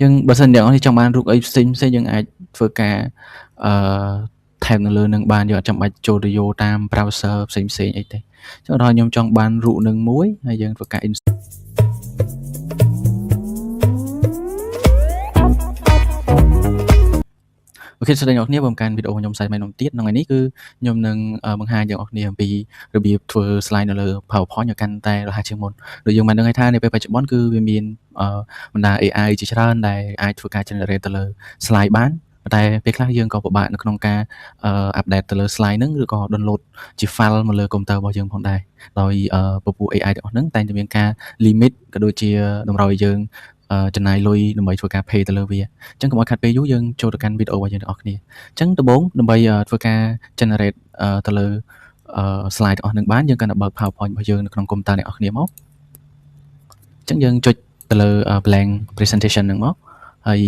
Nhưngបើសិនអ្នកនរនេះចង់បានរូបអីផ្សេងៗយើងអាចធ្វើការអឺថែមនៅលើនឹងបានយើងអត់ចាំបាច់ចូលទៅយកតាម browser ផ្សេងៗអីទេចឹងឧទាហរណ៍ខ្ញុំចង់បានរូបនឹងមួយហើយយើងធ្វើការ អូខេសួស្តីអ្នកនរគ្នាបងកាន់វីដេអូខ្ញុំសាច់មួយនំទៀតក្នុងថ្ងៃនេះគឺខ្ញុំនឹងបង្ហាញអ្នកនរគ្នាអំពីរបៀបធ្វើ slide នៅលើ PowerPoint ឲ្យកាន់តែរហ័សជាងមុនដូចយើងបានដឹងហើយថានៅពេលបច្ចុប្បន្នគឺវាមានបណ្ដា AI ជាច្រើនដែលអាចធ្វើការ generate ទៅលើ slide បានតែពេលខ្លះយើងក៏ពិបាកនៅក្នុងការupdate ទៅលើ slide ហ្នឹងឬក៏ download ជា file មកលើកុំព្យូទ័ររបស់យើងផងដែរដោយពពួក AI ទាំងអស់ហ្នឹងតែងតែមានការ limit ក៏ដូចជាតម្រូវឲ្យយើងចំណាយលុយដើម្បីធ្វើការ pay ទៅលើវាអញ្ចឹងកុំឲ្យខាត់ពេលយូរយើងចូលទៅកាន់វីដេអូរបស់យើងទាំងអស់គ្នាអញ្ចឹងដំបូងដើម្បីធ្វើការ generate ទៅលើslide ទាំងអស់នឹងបានយើងកាន់តែបើក PowerPoint របស់យើងនៅក្នុងកុំព្យូទ័រអ្នកនរគ្នាមកអញ្ចឹងយើងចុចទៅលើ blank presentation ហ្នឹងមកហើយ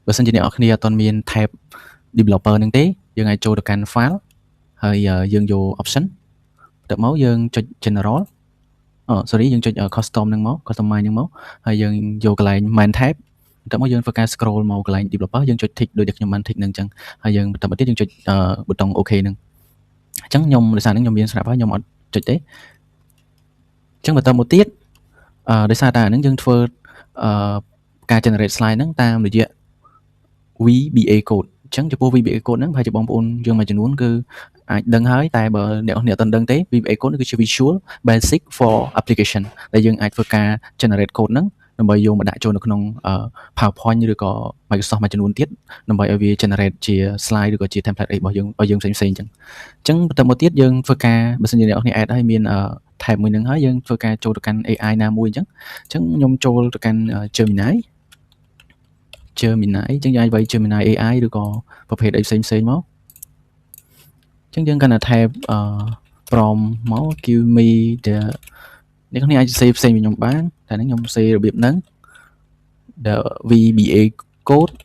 បើសិនជាអ្នកនរគ្នាអត់ទាន់មាន tab developer ហ្នឹងទេយើងអាចចូលទៅកាន់ file ហើយយើងយក option ទៅមកយើងចុច general sorry យើងចុច custom ហ្នឹងមក customize ហ្នឹងមកហើយយើងយកកន្លែង main tab បន្ទាប់មកយើងធ្វើការ scroll មកកន្លែង developer យើងចុច tick ដូចដែលខ្ញុំបាន tick ហ្នឹងអញ្ចឹងហើយយើងបន្តមកទៀតយើងចុចប៊ូតុង OK ហ្នឹងអញ្ចឹងខ្ញុំដោយសារហ្នឹងខ្ញុំមានស្រាប់ហើយខ្ញុំអត់ចុចទេអញ្ចឹងបន្តមកទៀតដោយសារតែហ្នឹងយើងធ្វើការ generate slide ហ្នឹងតាមរយៈ VBA code អញ្ចឹងចំពោះ VBA code ហ្នឹងប្រហែលជាបងប្អូនយើងមួយចំនួនគឺអាចដឹងហើយតែបើអ្នកនរអត់ដឹងទេ VBA code គឺជា Visual Basic for Application ដែលយើងអាចធ្វើការ generate code ហ្នឹងដើម្បីយកមកដាក់ចូលនៅក្នុង PowerPoint ឬក៏ Microsoft មួយចំនួនទៀតដើម្បីឲ្យវា generate ជា slide ឬក៏ជា template អីរបស់យើងឲ្យយើងផ្សេងៗអញ្ចឹងបន្តមកទៀតយើងធ្វើការបើសិនជាអ្នកនរ add ឲ្យមាន tab មួយហ្នឹងហើយយើងធ្វើការចូលទៅកាន់ AI ណាមួយអញ្ចឹងខ្ញុំចូលទៅកាន់ Gemini អញ្ចឹងយើងអាចវាយ Gemini AI ឬក៏ប្រភេទអីផ្សេងៗមកអញ្ចឹងយើងកាន់តែ tab prompt មក give me the អ្នកគ្នាអាច save ផ្សេងពីខ្ញុំបានតែហ្នឹងខ្ញុំ save របៀបហ្នឹង the VBA code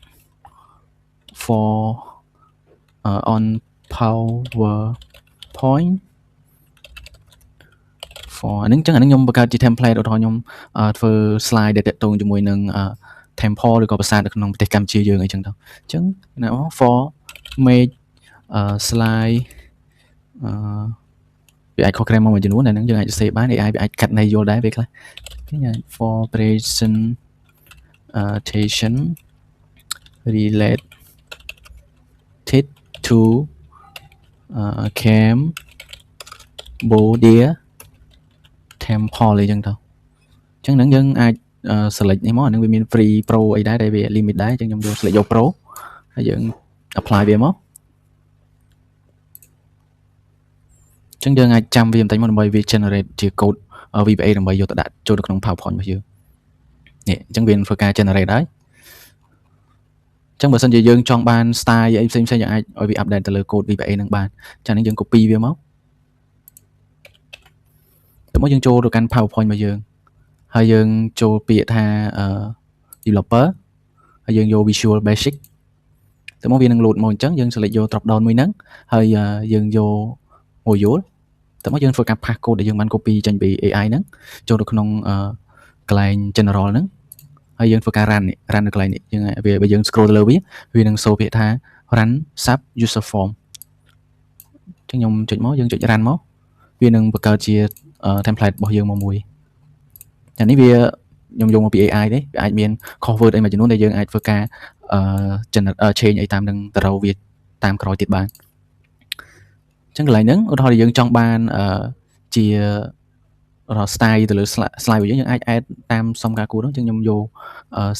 for on PowerPoint for អាហ្នឹងចឹងអាហ្នឹងខ្ញុំបង្កើតជា template ឧទាហរណ៍ខ្ញុំធ្វើ slide ដែលតាក់ទងជាមួយនឹង temple ឬក៏ប្រាសាទនៅក្នុងប្រទេសកម្ពុជាយើងអីចឹងទៅអញ្ចឹងណា for make slide វាអាចខុសគ្នាមកមួយចំនួនតែហ្នឹងយើងអាច save បាន AI វាអាចកាត់ន័យយល់ដែរពេលខ្លះគេញ៉ាំ for presentation related to Cambodia temple អីចឹងទៅអញ្ចឹងហ្នឹងយើងអាច select នេះមកអានឹងវាមាន free pro អីដែរតែវា limit ដែរអញ្ចឹងខ្ញុំយក select យក pro ហើយយើង apply វាមកអញ្ចឹងយើងអាចចាំវាបន្តិចមកដើម្បីវា generate ជា code VBA ដើម្បីយកទៅដាក់ចូលទៅក្នុង PowerPoint របស់យើងនេះអញ្ចឹងវាធ្វើការ generate ហើយអញ្ចឹងបើសិនជាយើងចង់បាន style អីផ្សេងៗយើងអាចឲ្យវា update ទៅលើ code VBA នឹងបានអញ្ចឹងយើង copy វាមកទៅមកយើងចូលទៅកាន់ PowerPoint របស់យើងហើយយើងចូលពាក្យថា developer ហើយយើងយក Visual Basic ទៅមកវានឹង load មកអញ្ចឹងយើង select យក drop down មួយហ្នឹងហើយយើងយក module ទៅមកយើងធ្វើការ pass code ដែលយើងបាន copy ចេញពី AI ហ្នឹងចូលទៅក្នុងកន្លែង general ហ្នឹងហើយយើងធ្វើការ run នៅកន្លែងនេះយើងបើយើង scroll ទៅលើវានឹង show ពាក្យថា run sub user form អញ្ចឹងខ្ញុំចុចមកយើងចុច run មកវានឹងបង្កើតជា template របស់យើងមកមួយតែនេះវាខ្ញុំយកមកពី AI ទេវាអាចមាន cover អីមួយចំនួនដែលយើងអាចធ្វើការchange អីតាមនឹងទៅរកវាតាមក្រោយទៀតបានអញ្ចឹងកន្លែងហ្នឹងឧទាហរណ៍យើងចង់បានជា style ទៅលើ slide របស់យើងអាច add តាមសំការគួរហ្នឹងអញ្ចឹងខ្ញុំយក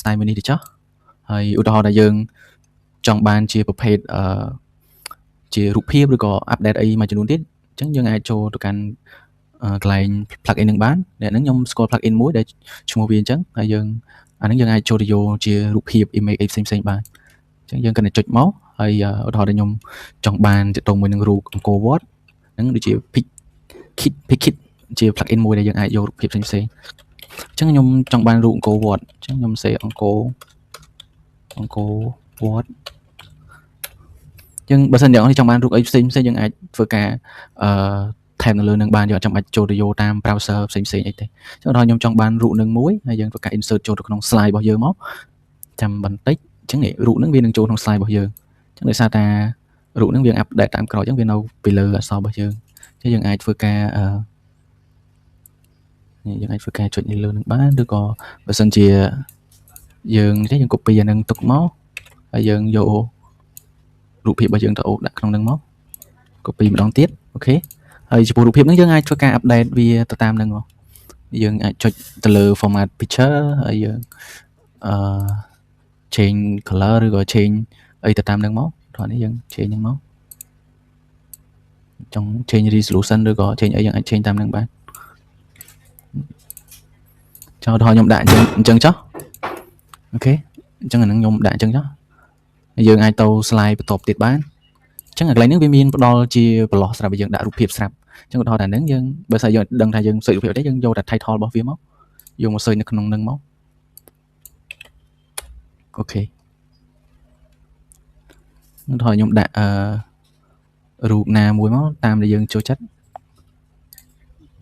style មួយនេះទៅចោះហើយឧទាហរណ៍ថាយើងចង់បានជាប្រភេទជារូបភាពឬក៏ update អីមួយចំនួនទៀតអញ្ចឹងយើងអាចចូលទៅកាន់កន្លែង plug in នឹងបានអ្នកហ្នឹងខ្ញុំស្គាល់ plug in មួយដែលឈ្មោះវាអញ្ចឹងហើយយើងអាហ្នឹងយើងអាចចូលទៅយកជារូបភាព image អីផ្សេងៗបានអញ្ចឹងយើងគណចុចមកហើយឧទាហរណ៍ថាខ្ញុំចង់បានទាក់ទងមួយនឹងរូបអង្គរវត្តហ្នឹងដូចជា pick ជា plug in មួយដែលយើងអាចយករូបភាពផ្សេងៗអញ្ចឹងខ្ញុំចង់បានរូបអង្គរវត្តអញ្ចឹងខ្ញុំសេអង្គរវត្តយើងបើសិនអ្នកនរចង់បានរូបអីផ្សេងៗយើងអាចធ្វើការថែមនៅលើនឹងបានយើងអត់ចាំបាច់ចូលទៅយកតាម browser ផ្សេងៗអីទេអញ្ចឹងដល់ខ្ញុំចង់បានរូបនឹងមួយហើយយើងធ្វើការ insert ចូលទៅក្នុង slide របស់យើងមក ចាំបន្តិចអញ្ចឹងនេះរូបហ្នឹងវានឹងចូលក្នុង slide របស់យើងអញ្ចឹងដោយសារតារូបហ្នឹងវា update តាមក្រោយអញ្ចឹងវានៅពីលើអក្សររបស់យើងអញ្ចឹងយើងអាចធ្វើការយើងអាចធ្វើការចុចនេះលើនឹងបានឬក៏បើសិនជាយើងទេយើង copy អានឹងទុកមកហើយយើងយករូបភាពរបស់យើងទៅអូសដាក់ក្នុងនឹងមក copy ម្ដងទៀតអូខេហើយចំពោះរូបភាពហ្នឹងយើងអាចធ្វើការ update វាទៅតាមនឹងមកយើងអាចចុចទៅលើ format picture ហើយយើងchange color ឬក៏ change អីទៅតាមនឹងមកព្រោះនេះយើង change ហ្នឹងមកចង់ change resolution ឬក៏ change អីយើងអាច change តាមនឹងបានចោលដល់ខ្ញុំដាក់អញ្ចឹងចុះអូខេអញ្ចឹងអានឹងខ្ញុំដាក់អញ្ចឹងចុះយើងអាចទៅ slide បន្ទាប់ទៀតបានអញ្ចឹងកន្លែងនេះវាមានផ្ដល់ជាប្រឡោះស្រាប់ឲ្យយើងដាក់រូបភាពស្រាប់អញ្ចឹងឧទាហរណ៍ថាហ្នឹងយើងបើស្អីយើងដឹងថាយើង search រូបភាពទេយើងយកតែ title របស់វាមកយកមក search នៅក្នុងហ្នឹងមកអូខេនឹងថយខ្ញុំដាក់រូបណាមួយមកតាមដែលយើងចូលចិត្ត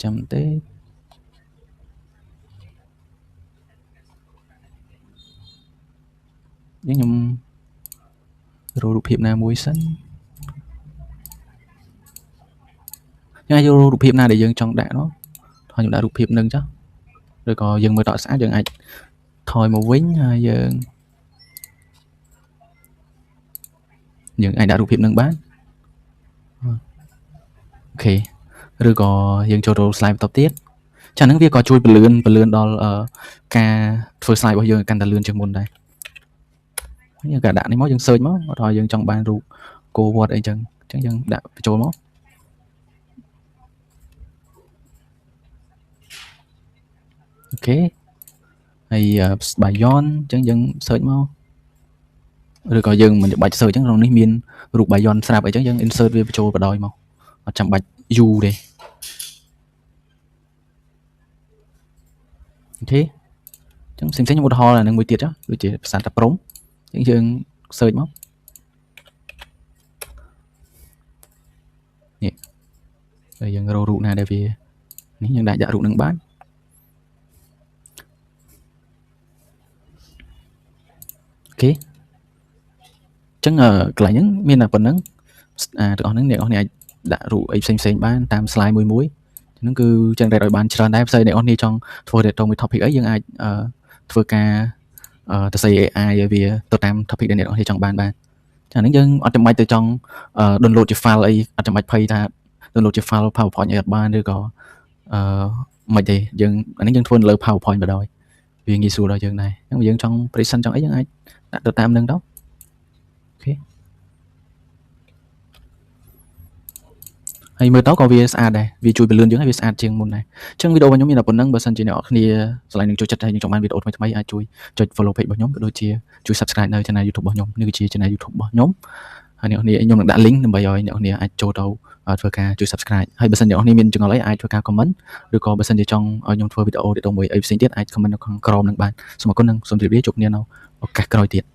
ចាំទេខ្ញុំរករូបភាពណាមួយសិនយើងអាចយករូបភាពណាដែលយើងចង់ដាក់នោះថយខ្ញុំដាក់រូបភាពនឹងចុះឬក៏យើងមើលតស្អាតយើងអាចថយមកវិញហើយយើងអាចដាក់រូបភាពនឹងបានអូខេឬក៏យើងចូលទៅ slide បន្តទៀតចាហ្នឹងវាក៏ជួយពន្លឿនដល់ការធ្វើ slide របស់យើងកាន់តែលឿនជាងមុនដែរយើងក៏ដាក់នេះមកយើង search មកអត់ឲ្យយើងចង់បានរូបគោវត្តអីចឹងយើងដាក់បញ្ចូលមកអូខេហើយបាយ័នអញ្ចឹងយើង search មកឬក៏យើងមិនបាច់ search អញ្ចឹងក្នុងនេះមានរូបបាយ័នស្រាប់អីចឹងយើង insert វាបញ្ចូលបដ ாய் មកអត់ចាំបាច់យូរទេអូខេអញ្ចឹងផ្សេងខ្ញុំឧទាហរណ៍អានឹងមួយទៀតចុះដូចជាភាសាតាព្រំអញ្ចឹងយើង search មកនេះហើយយើងរករូបណាដែលវានេះយើងដាក់រូបនឹងបានអូខេអញ្ចឹងកន្លែងហ្នឹងមានតែប៉ុណ្្នឹងទាំងអស់ហ្នឹងអ្នកនរអាចដាក់រូបអីផ្សេងបានតាម slide មួយហ្នឹងគឺចឹងតែឲ្យបានច្រើនដែរផ្សេងអ្នកនរចង់ធ្វើទៅមួយ topic អីយើងអាចធ្វើការទៅសេ AI ឲ្យវាទៅតាម topic ដែលអ្នកនរចង់បានចាហ្នឹងយើងអត់ចាំបាច់ទៅចង់ download ជា file អីអត់ចាំបាច់ភ័យថា download ជា file PowerPoint អីអត់បានឬក៏មិនទេយើងអានេះយើងធ្វើនៅលើ PowerPoint បណ្ដោយវាងាយស្រួលដល់យើងដែរអញ្ចឹងយើងចង់ present ចង់អីយើងអាចដាក់ទៅតាមនឹងទៅអូខេហើយមើលទៅក៏វាស្អាតដែរវាជួយពន្លឿនយើងហើយវាស្អាតជាងមុនដែរអញ្ចឹងវីដេអូរបស់ខ្ញុំមានតែប៉ុណ្្នឹងបើសិនជាអ្នកនរគ្នាឆ្លៃនឹងចូលចិត្តហើយនឹងចង់បានវីដេអូថ្មីៗអាចជួយចុច follow page របស់ខ្ញុំក៏ដូចជាជួយ subscribe នៅ channel YouTube របស់ខ្ញុំនេះគឺជា channel YouTube របស់ខ្ញុំហើយអ្នកនរខ្ញុំនឹងដាក់ link ដើម្បីឲ្យអ្នកនរអាចចូលទៅធ្វើការជួយ subscribe ហើយបើសិនអ្នកនរមានចម្ងល់អីអាចធ្វើការ comment ឬក៏បើសិនជាចង់ឲ្យខ្ញុំធ្វើវីដេអូទាក់ទងមួយអីផ្សេងទៀតអាច comment នៅខាងក្រោមនឹងបានសូមអរគុណនិងសូមជម្រាបលាជួបគ្នានៅឱកាសក្រោយទៀត